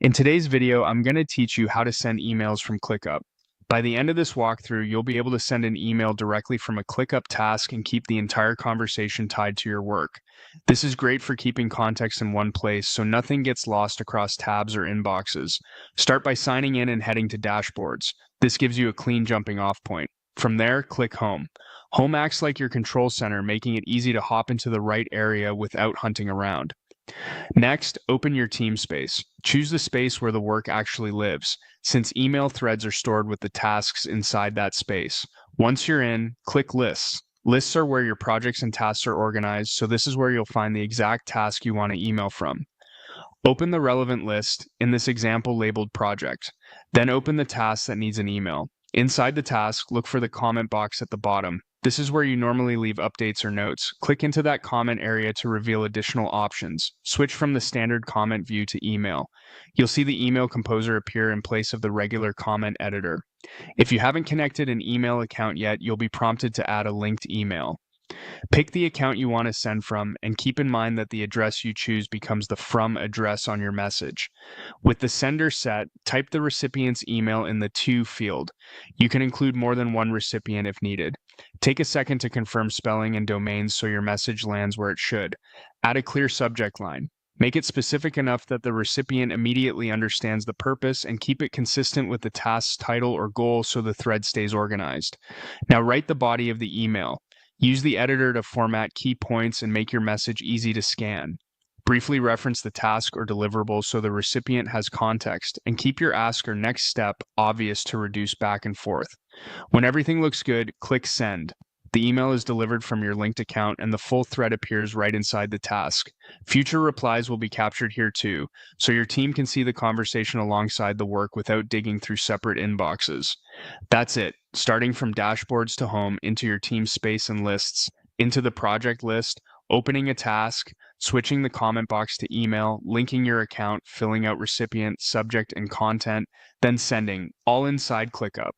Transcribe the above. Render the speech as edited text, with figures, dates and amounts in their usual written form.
In today's video, I'm going to teach you how to send emails from Clickup. By the end of this walkthrough, you'll be able to send an email directly from a Clickup task and keep the entire conversation tied to your work. This is great for keeping context in one place so nothing gets lost across tabs or inboxes. Start by signing in and heading to Dashboards. This gives you a clean jumping off point. From there, click Home. Home acts like your control center, making it easy to hop into the right area without hunting around. Next, open your team space. Choose the space where the work actually lives, since email threads are stored with the tasks inside that space. Once you're in, click Lists. Lists are where your projects and tasks are organized, so this is where you'll find the exact task you want to email from. Open the relevant list, in this example labeled Project. Then open the task that needs an email. Inside the task, look for the comment box at the bottom. This is where you normally leave updates or notes. Click into that comment area to reveal additional options. Switch from the standard comment view to email. You'll see the email composer appear in place of the regular comment editor. If you haven't connected an email account yet, you'll be prompted to add a linked email. Pick the account you want to send from, and keep in mind that the address you choose becomes the from address on your message. With the sender set, type the recipient's email in the To field. You can include more than one recipient if needed. Take a second to confirm spelling and domains so your message lands where it should. Add a clear subject line. Make it specific enough that the recipient immediately understands the purpose, and keep it consistent with the task's title or goal so the thread stays organized. Now write the body of the email. Use the editor to format key points and make your message easy to scan. Briefly reference the task or deliverable so the recipient has context, and keep your ask or next step obvious to reduce back and forth. When everything looks good, click Send. The email is delivered from your linked account and the full thread appears right inside the task. Future replies will be captured here too, so your team can see the conversation alongside the work without digging through separate inboxes. That's it. Starting from Dashboards to Home, into your team space and lists, into the project list, opening a task, switching the comment box to email, linking your account, filling out recipient, subject, and content, then sending, all inside ClickUp.